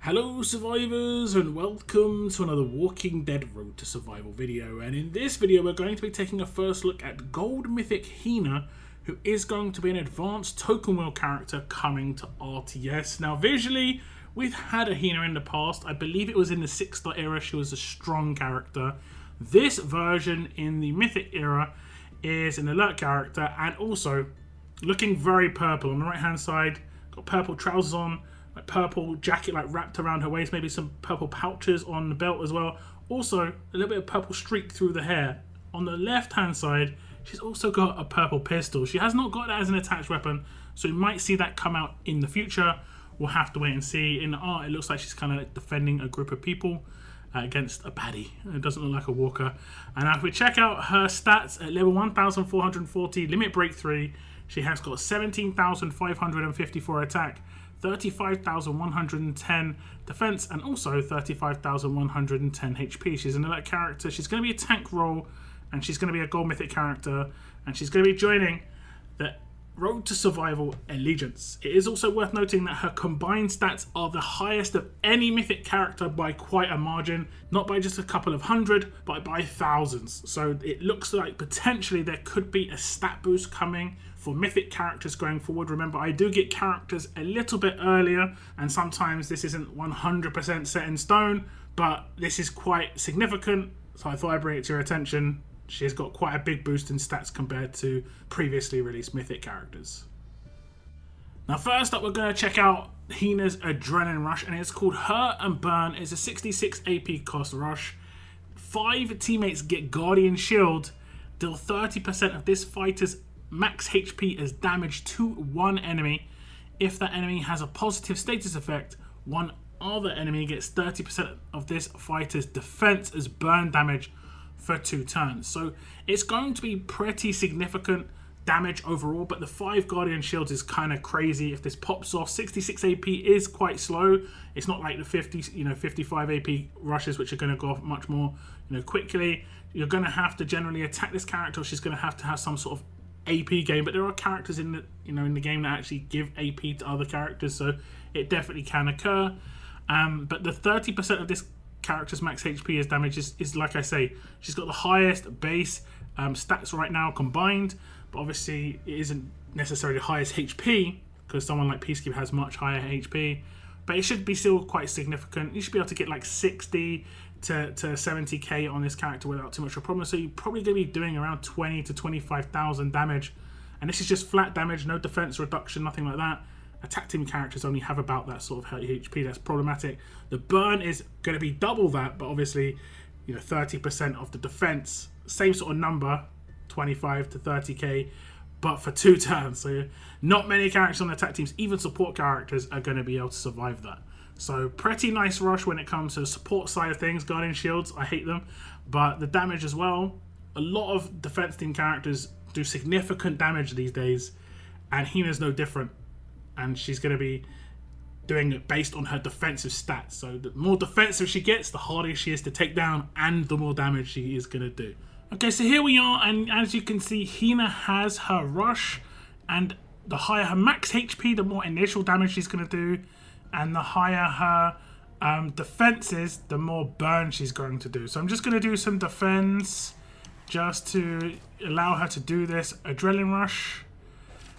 Hello survivors and welcome to another Walking Dead Road to Survival video, and in this video we're going to be taking a first look at Gold Mythic Hina, who is going to be an advanced token wheel character coming to RTS. Now visually we've had a Hina in the past. I believe it was in the 6-star era. She was a strong character. This version in the Mythic era is an alert character and also looking very purple. On the right hand side, got purple trousers on, like purple jacket like wrapped around her waist, maybe some purple pouches on the belt as well. Also a little bit of purple streak through the hair. On the left hand side she's also got a purple pistol. She has not got that as an attached weapon, so we might see that come out in the future. We'll have to wait and see. In the art it looks like she's kind of like defending a group of people against a baddie. It doesn't look like a walker. And now if we check out her stats at level 1440, limit break 3, she has got 17,554 attack, 35,110 defense, and also 35,110 HP. She's an elite character. She's going to be a tank role, and she's going to be a Gold Mythic character, and she's going to be joining the Road to Survival Allegiance. It is also worth noting that her combined stats are the highest of any Mythic character by quite a margin, not by just a couple of hundred, but by thousands. So it looks like potentially there could be a stat boost coming for Mythic characters going forward. Remember, I do get characters a little bit earlier, and sometimes this isn't 100% set in stone, but this is quite significant, so I thought I'd bring it to your attention. She's got quite a big boost in stats compared to previously released Mythic characters. Now first up we're going to check out Hina's Adrenaline Rush, and it's called Hurt and Burn. It's a 66 AP cost rush. 5 teammates get Guardian Shield, deal 30% of this fighter's max HP as damage to one enemy. If that enemy has a positive status effect, one other enemy gets 30% of this fighter's defense as burn damage for 2 turns. So it's going to be pretty significant damage overall, but the 5 Guardian Shields is kind of crazy. If this pops off, 66 AP is quite slow. It's not like the 55 AP rushes, which are going to go off much more, quickly. You're going to have to generally attack this character, or she's going to have some sort of AP game, but there are characters in the in the game that actually give AP to other characters, so it definitely can occur. But the 30% of this character's max HP as damage is like I say, she's got the highest base stats right now combined, but obviously it isn't necessarily the highest HP because someone like Peacekeeper has much higher HP, but it should be still quite significant. You should be able to get like 60 to 70k on this character without too much of a problem, so you're probably going to be doing around 20 to 25,000 damage, and this is just flat damage, no defense reduction, nothing like that. Attack team characters only have about that sort of HP. That's problematic. The burn is going to be double that, but obviously 30% of the defense, same sort of number, 25 to 30k, but for 2 turns. So not many characters on attack teams, even support characters, are going to be able to survive that. So pretty nice rush when it comes to the support side of things. Guardian Shields, I hate them, but the damage as well. A lot of defense team characters do significant damage these days, and Hina's no different. And she's going to be doing it based on her defensive stats. So the more defensive she gets, the harder she is to take down, and the more damage she is going to do. Okay, so here we are, and as you can see, Hina has her rush, and the higher her max HP, the more initial damage she's going to do, and the higher her defense is, the more burn she's going to do. So I'm just going to do some defense just to allow her to do this Adrenaline Rush.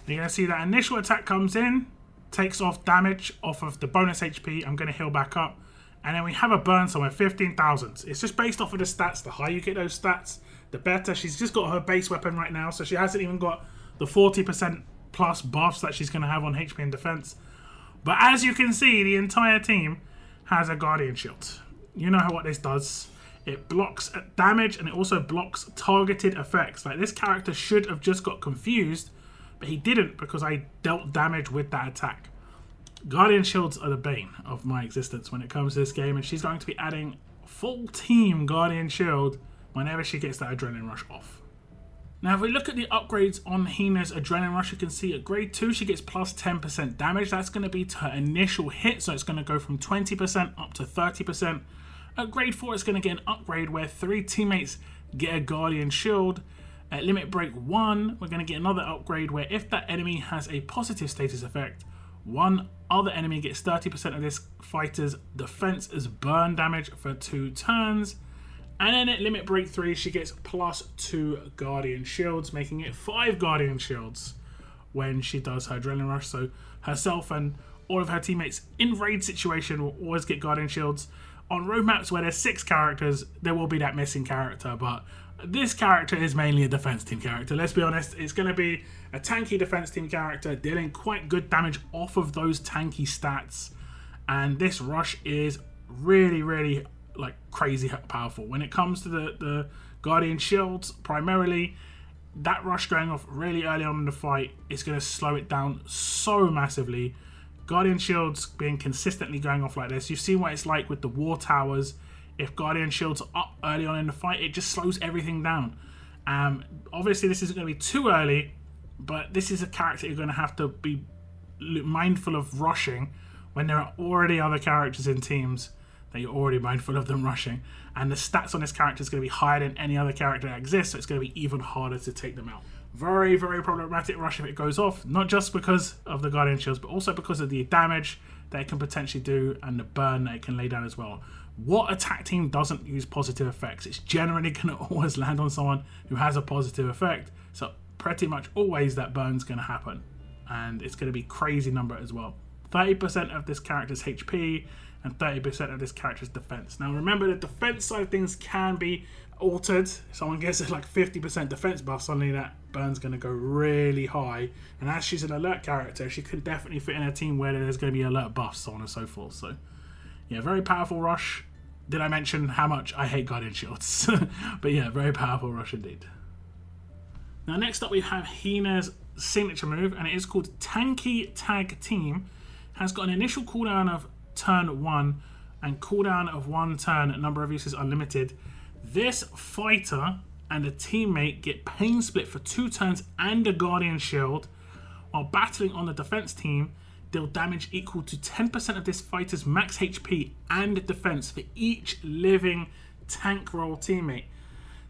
You're going to see that initial attack comes in, takes off damage off of the bonus HP. I'm going to heal back up. And then we have a burn somewhere, 15,000. It's just based off of the stats. The higher you get those stats, the better. She's just got her base weapon right now, so she hasn't even got the 40% plus buffs that she's going to have on HP and defense. But as you can see, the entire team has a Guardian Shield. You know what this does. It blocks damage, and it also blocks targeted effects. Like, this character should have just got confused, but he didn't because I dealt damage with that attack. Guardian Shields are the bane of my existence when it comes to this game, and she's going to be adding full team Guardian Shield whenever she gets that Adrenaline Rush off. Now if we look at the upgrades on Hina's Adrenaline Rush, you can see at grade 2 she gets plus 10% damage. That's going to be to her initial hit, so it's going to go from 20% up to 30%. At grade 4 it's going to get an upgrade where 3 teammates get a Guardian Shield. At limit break 1 we're going to get another upgrade where if that enemy has a positive status effect, One other enemy gets 30% of this fighter's defense as burn damage for 2 turns. And then at limit break 3, she gets +2 Guardian Shields, making it 5 Guardian Shields when she does her Adrenaline Rush. So herself and all of her teammates in raid situation will always get Guardian Shields. On road maps where there's 6 characters, there will be that missing character, but this character is mainly a defense team character. Let's be honest, it's going to be a tanky defense team character dealing quite good damage off of those tanky stats. And this rush is really, really like crazy powerful. When it comes to the Guardian Shields, primarily, that rush going off really early on in the fight is going to slow it down so massively. Guardian Shields being consistently going off like this, you've seen what it's like with the War Towers. If Guardian Shields are up early on in the fight, it just slows everything down. Obviously, this isn't going to be too early, but this is a character you're going to have to be mindful of rushing when there are already other characters in teams that you're already mindful of them rushing. And the stats on this character is going to be higher than any other character that exists, so it's going to be even harder to take them out. Very, very problematic rush if it goes off, not just because of the Guardian Shields, but also because of the damage that it can potentially do and the burn that it can lay down as well. What attack team doesn't use positive effects? It's generally going to always land on someone who has a positive effect, so pretty much always that burn's going to happen, and it's going to be crazy number as well. 30% of this character's HP and 30% of this character's defense. Now remember, the defense side of things can be altered. If someone gets like 50% defense buff, suddenly that burn's going to go really high, and as she's an alert character, she could definitely fit in a team where there's going to be alert buffs, so on and so forth. So yeah, very powerful rush. Did I mention how much I hate Guardian Shields? But yeah, very powerful rush indeed. Now next up we have Hina's signature move, and it is called Tanky Tag Team. Has got an initial cooldown of turn 1 and cooldown of 1 turn, number of uses unlimited. This fighter and a teammate get pain split for 2 turns and a Guardian Shield. While battling on the defense team, deal damage equal to 10% of this fighter's max HP and defense for each living tank roll teammate.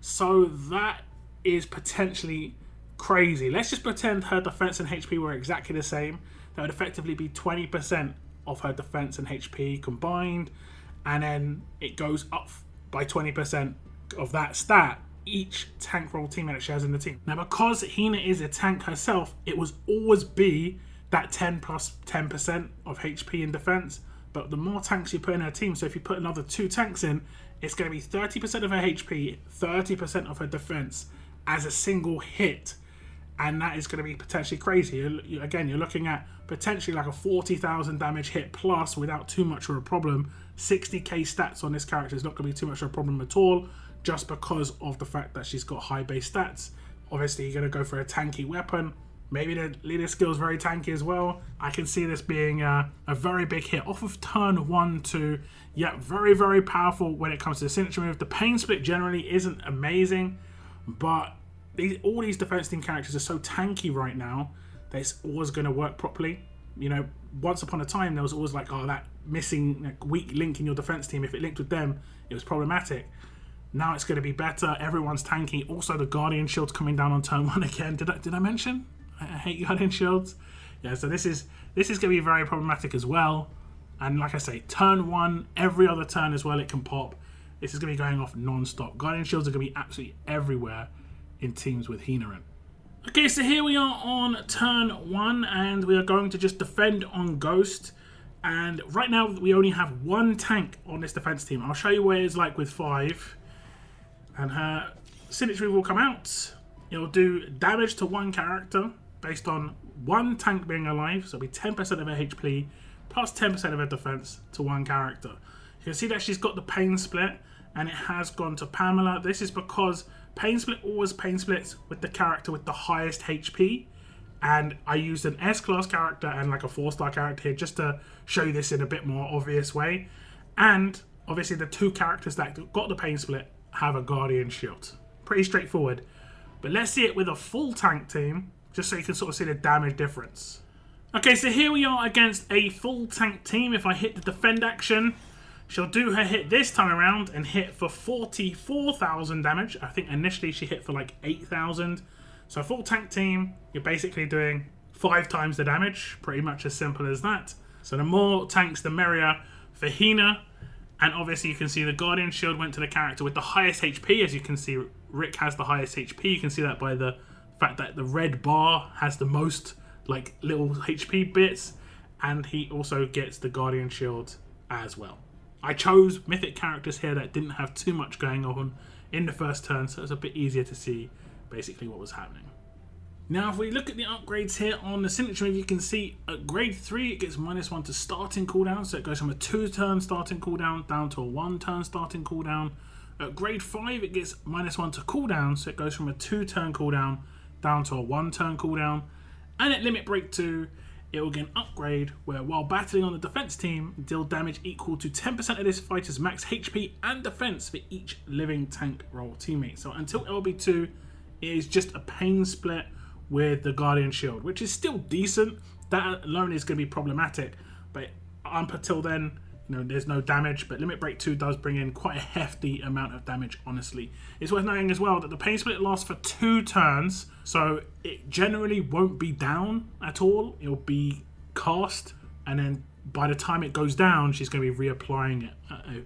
So that is potentially crazy. Let's just pretend her defense and HP were exactly the same. That would effectively be 20% of her defense and HP combined, and then it goes up by 20% of that stat each tank roll teammate that she has in the team. Now because Hina is a tank herself, it will always be that 10 plus 10% of HP in defense, but the more tanks you put in her team, so if you put another 2 tanks in, it's going to be 30% of her HP, 30% of her defense as a single hit, and that is going to be potentially crazy. Again, you're looking at potentially like a 40,000 damage hit plus without too much of a problem. 60k stats on this character is not going to be too much of a problem at all, just because of the fact that she's got high base stats. Obviously, you're going to go for a tanky weapon. Maybe the leader skill is very tanky as well. I can see this being a very big hit off of turn 1 to, yeah, very, very powerful when it comes to the signature move. The pain split generally isn't amazing, but all these defense team characters are so tanky right now that it's always going to work properly. You know, once upon a time, there was always like, oh, that missing weak link in your defense team. If it linked with them, it was problematic. Now it's going to be better. Everyone's tanky. Also, the Guardian Shield's coming down on turn 1 again. Did I mention? I hate Guardian Shields. Yeah, so this is going to be very problematic as well. And like I say, turn 1, every other turn as well, it can pop. This is going to be going off non-stop. Guardian Shields are going to be absolutely everywhere in teams with Hina in. Okay, so here we are on turn 1, and we are going to just defend on Ghost. And right now, we only have 1 tank on this defense team. I'll show you what it's like with 5. And her signature move will come out. It'll do damage to 1 character based on 1 tank being alive. So it'll be 10% of her HP plus 10% of her defense to 1 character. You can see that she's got the pain split, and it has gone to Pamela. This is because pain split always pain splits with the character with the highest HP. And I used an S-class character and like a 4-star character here just to show you this in a bit more obvious way. And obviously the 2 characters that got the pain split have a Guardian Shield. Pretty straightforward. But let's see it with a full tank team, just so you can sort of see the damage difference. Okay, so here we are against a full tank team. If I hit the defend action, she'll do her hit this time around and hit for 44,000 damage. I think initially she hit for like 8,000. So full tank team, you're basically doing 5 times the damage, pretty much as simple as that. So the more tanks, the merrier for Hina. And obviously you can see the Guardian Shield went to the character with the highest HP. As you can see, Rick has the highest HP. You can see that by the fact that the red bar has the most like little HP bits. And he also gets the Guardian Shield as well. I chose Mythic characters here that didn't have too much going on in the first turn, so it was a bit easier to see basically what was happening. Now, if we look at the upgrades here on the signature move, you can see at grade 3, it gets -1 to starting cooldown. So it goes from a 2-turn starting cooldown down to a 1-turn starting cooldown. At grade 5, it gets -1 to cooldown. So it goes from a 2-turn cooldown down to a 1-turn cooldown. And at limit break 2, it will get an upgrade where while battling on the defense team, deal damage equal to 10% of this fighter's max HP and defense for each living tank role teammate. So until LB2, it is just a pain split with the Guardian Shield, which is still decent. That alone is going to be problematic, but up until then, there's no damage. But Limit Break 2 does bring in quite a hefty amount of damage, honestly. It's worth noting as well that the pain split lasts for 2 turns, so it generally won't be down at all. It'll be cast, and then by the time it goes down, she's going to be reapplying it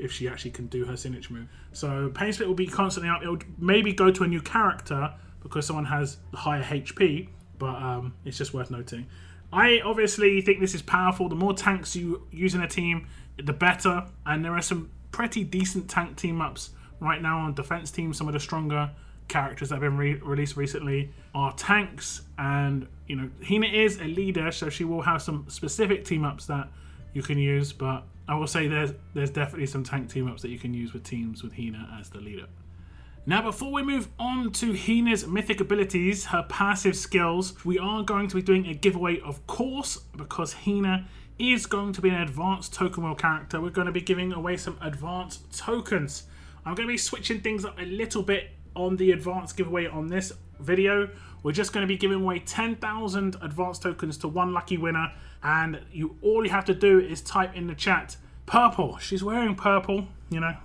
if she actually can do her signature move. So pain split will be constantly up. It'll maybe go to a new character because someone has higher HP, but it's just worth noting. I obviously think this is powerful. The more tanks you use in a team, the better. And there are some pretty decent tank team-ups right now on defense teams. Some of the stronger characters that have been released recently are tanks. And, Hina is a leader, so she will have some specific team-ups that you can use. But I will say there's definitely some tank team-ups that you can use with teams with Hina as the leader. Now, before we move on to Hina's mythic abilities, her passive skills, we are going to be doing a giveaway, of course, because Hina is going to be an advanced token wheel character. We're going to be giving away some advanced tokens. I'm going to be switching things up a little bit on the advanced giveaway on this video. We're just going to be giving away 10,000 advanced tokens to one lucky winner, and all you have to do is type in the chat purple. She's wearing purple.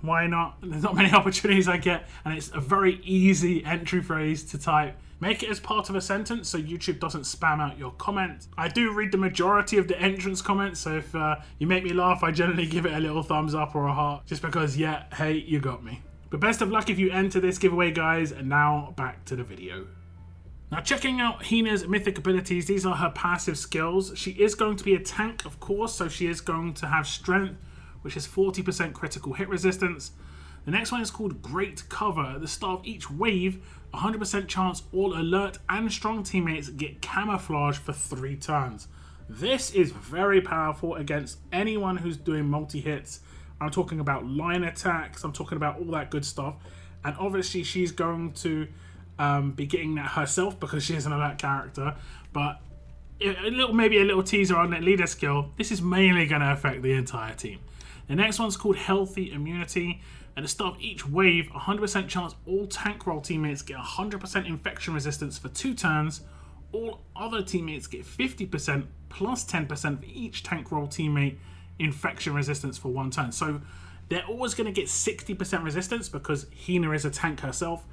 Why not? There's not many opportunities I get, and it's a very easy entry phrase to type. Make it as part of a sentence so YouTube doesn't spam out your comment. I do read the majority of the entrance comments, so if you make me laugh, I generally give it a little thumbs up or a heart, just because, yeah, hey, you got me. But best of luck if you enter this giveaway, guys, and now back to the video. Now, checking out Hina's mythic abilities, these are her passive skills. She is going to be a tank, of course, so she is going to have strength, which is 40% critical hit resistance. The next one is called Great Cover. At the start of each wave, 100% chance all alert and strong teammates get camouflage for 3 turns. This is very powerful against anyone who's doing multi-hits. I'm talking about line attacks, I'm talking about all that good stuff. And obviously she's going to be getting that herself because she is an alert character. But maybe a little teaser on that leader skill, this is mainly going to affect the entire team. The next one's called Healthy Immunity. At the start of each wave, 100% chance all tank role teammates get 100% infection resistance for 2 turns. All other teammates get 50% plus 10% for each tank role teammate infection resistance for 1 turn. So they're always going to get 60% resistance because Hina is a tank herself.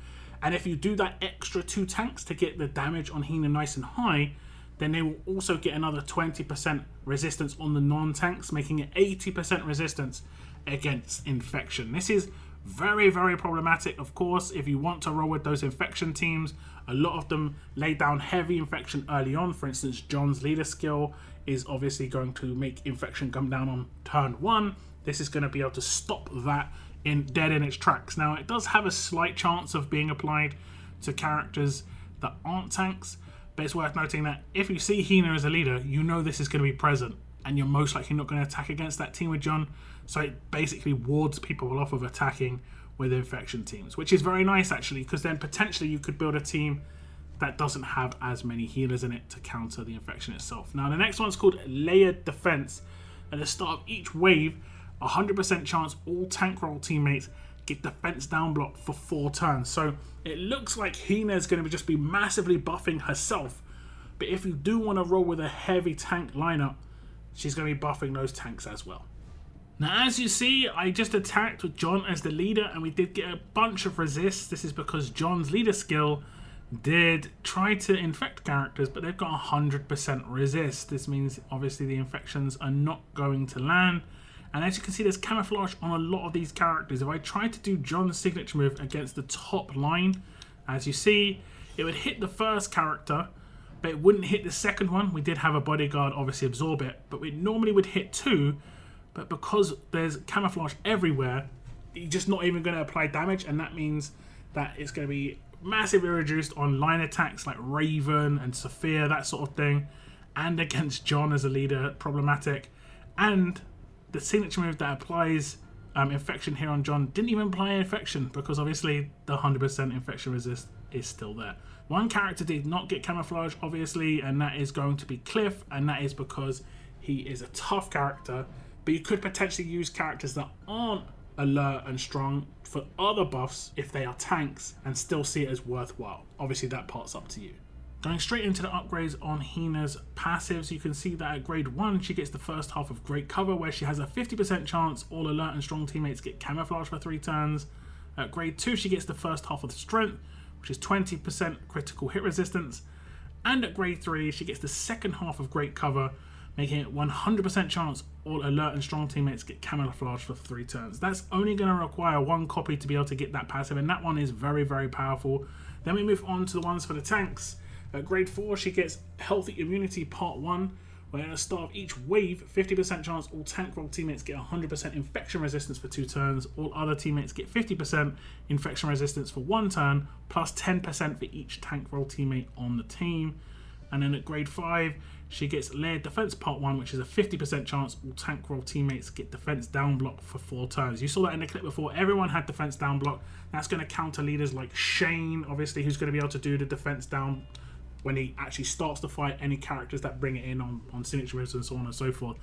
And if you do that extra 2 tanks to get the damage on Hina nice and high, then they will also get another 20% resistance on the non-tanks, making it 80% resistance against infection. This is very, very problematic, of course, if you want to roll with those infection teams. A lot of them lay down heavy infection early on. For instance, John's leader skill is obviously going to make infection come down on turn 1. This is going to be able to stop that dead in its tracks. Now, it does have a slight chance of being applied to characters that aren't tanks, but it's worth noting that if you see Hina as a leader, this is going to be present, and you're most likely not going to attack against that team with John. So it basically wards people off of attacking with infection teams, which is very nice actually, because then potentially you could build a team that doesn't have as many healers in it to counter the infection itself. Now, the next one's called Layered Defense. At the start of each wave, 100% chance all tank role teammates get defense down block for 4 turns. So it looks like Hina is going to just be massively buffing herself. But if you do want to roll with a heavy tank lineup, she's going to be buffing those tanks as well. Now, as you see, I just attacked with John as the leader, and we did get a bunch of resists. This is because John's leader skill did try to infect characters, but they've got 100% resist. This means obviously the infections are not going to land. And as you can see, there's camouflage on a lot of these characters. If I try to do John's signature move against the top line, as you see, it would hit the first character, but it wouldn't hit the second one. We did have a bodyguard obviously absorb it, but we normally would hit 2, but because there's camouflage everywhere, you're just not even going to apply damage, and that means that it's going to be massively reduced on line attacks like Raven and Sophia, that sort of thing, and against John as a leader, problematic. And the signature move that applies infection here on John didn't even apply infection, because obviously the 100% infection resist is still there. One character did not get camouflage, obviously, and that is going to be Cliff, and that is because he is a tough character, but you could potentially use characters that aren't alert and strong for other buffs if they are tanks and still see it as worthwhile. Obviously that part's up to you. Going straight into the upgrades on Hina's passives, you can see that at grade 1 she gets the first half of Great Cover, where she has a 50% chance all alert and strong teammates get camouflage for 3 turns. At grade 2 she gets the first half of Strength, which is 20% critical hit resistance. And at grade 3 she gets the second half of Great Cover, making it 100% chance all alert and strong teammates get camouflage for 3 turns. That's only going to require 1 copy to be able to get that passive, and that one is very, very powerful. Then we move on to the ones for the tanks. At grade 4, she gets Healthy Immunity Part 1, where at the start of each wave, 50% chance all tank role teammates get 100% infection resistance for 2 turns. All other teammates get 50% infection resistance for 1 turn, plus 10% for each tank role teammate on the team. And then at grade 5, she gets Layered Defense Part 1, which is a 50% chance all tank role teammates get defense down block for 4 turns. You saw that in the clip before. Everyone had defense down block. That's going to counter leaders like Shane, obviously, who's going to be able to do the defense down when he actually starts to fight any characters that bring it in on signature moves and so on and so forth.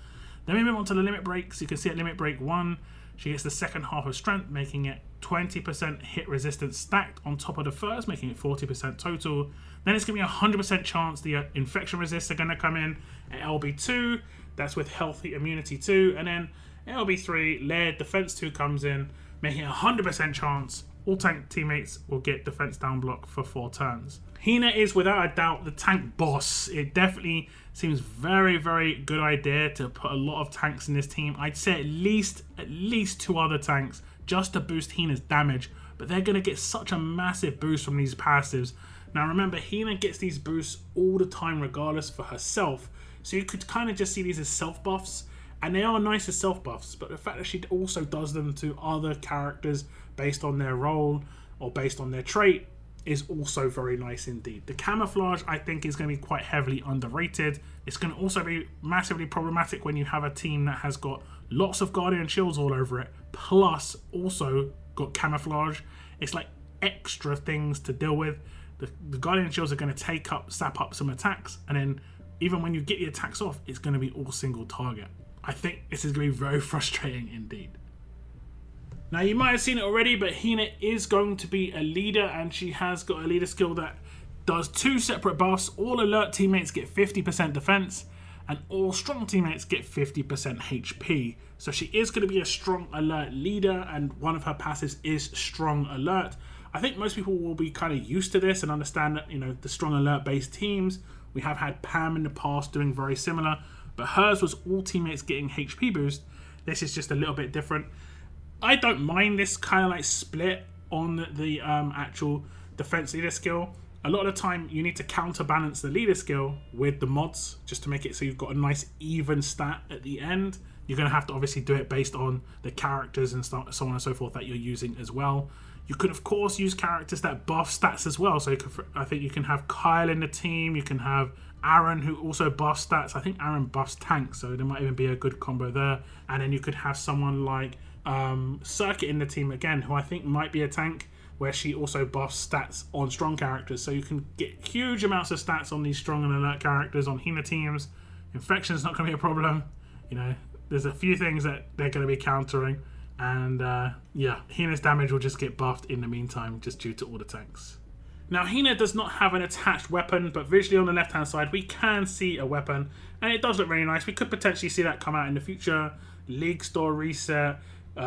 Then we move on to the limit breaks. You can see at limit break 1, she gets the second half of Strength, making it 20% hit resistance stacked on top of the first, making it 40% total. Then it's going to be a 100% chance the infection resists are going to come in at LB2. That's with Healthy Immunity 2. And then LB3, Layered Defense 2 comes in, making a 100% chance all tank teammates will get defense down block for 4 turns. Hina is without a doubt the tank boss. It definitely seems very, very good idea to put a lot of tanks in this team. I'd say at least 2 other tanks just to boost Hina's damage, but they're going to get such a massive boost from these passives. Now remember, Hina gets these boosts all the time regardless for herself, so you could kind of just see these as self buffs, and they are nice as self buffs, but the fact that she also does them to other characters based on their role or based on their trait is also very nice indeed. The camouflage, I think, is going to be quite heavily underrated. It's going to also be massively problematic when you have a team that has got lots of Guardian shields all over it, plus also got camouflage. It's like extra things to deal with. The Guardian shields are going to sap up some attacks, and then even when you get the attacks off, it's going to be all single target. I think this is going to be very frustrating indeed. Now you might have seen it already, but Hina is going to be a leader, and she has got a leader skill that does 2 separate buffs. All alert teammates get 50% defense, and all strong teammates get 50% HP. So she is going to be a strong alert leader, and one of her passives is strong alert. I think most people will be kind of used to this and understand that, you know, the strong alert based teams. We have had Pam in the past doing very similar, but hers was all teammates getting HP boost. This is just a little bit different. I don't mind this kind of like split on the actual defense leader skill. A lot of the time you need to counterbalance the leader skill with the mods just to make it so you've got a nice even stat at the end. You're going to have to obviously do it based on the characters and so on and so forth that you're using as well. You could of course use characters that buff stats as well. So I think you can have Kyle in the team. You can have Aaron, who also buffs stats. I think Aaron buffs tanks, so there might even be a good combo there. And then you could have someone like Circuit in the team again, who I think might be a tank, where she also buffs stats on strong characters. So you can get huge amounts of stats on these strong and alert characters on Hina teams. Infection's not going to be a problem. You know, there's a few things that they're going to be countering. And yeah, Hina's damage will just get buffed in the meantime, just due to all the tanks. Now, Hina does not have an attached weapon, but visually on the left-hand side, we can see a weapon. And it does look really nice. We could potentially see that come out in the future. League store reset,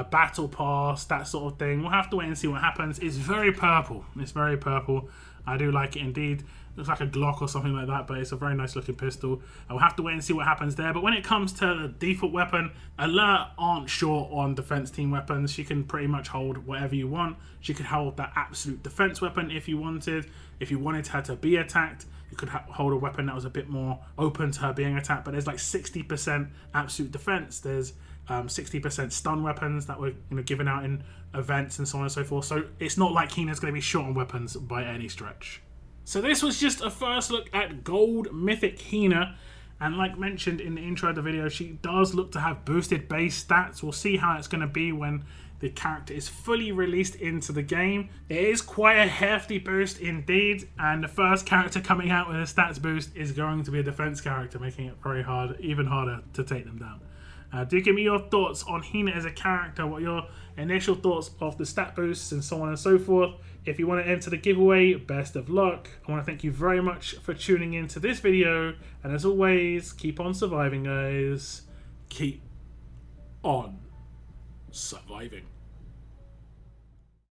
battle pass, that sort of thing. We'll have to wait and see what happens. It's very purple. It's very purple. I do like it indeed. Looks like a Glock or something like that, but it's a very nice looking pistol. I'll have to wait and see what happens there. But when it comes to the default weapon, Alert aren't short on defense team weapons. She can pretty much hold whatever you want. She could hold that absolute defense weapon if you wanted. If you wanted her to be attacked, you could hold a weapon that was a bit more open to her being attacked. But there's like 60% absolute defense. There's 60% stun weapons that were given out in events and so on and so forth. So it's not like Hina's going to be short on weapons by any stretch. So this was just a first look at Gold Mythic Hina, and like mentioned in the intro of the video, she does look to have boosted base stats. We'll see how it's going to be when the character is fully released into the game. It is quite a hefty boost indeed, and the first character coming out with a stats boost is going to be a defense character, making it very hard, even harder to take them down. Do give me your thoughts on Hina as a character, what your initial thoughts of the stat boosts and so on and so forth. If you want to enter the giveaway, best of luck. I want to thank you very much for tuning into this video, and as always, keep on surviving, guys. Keep on surviving.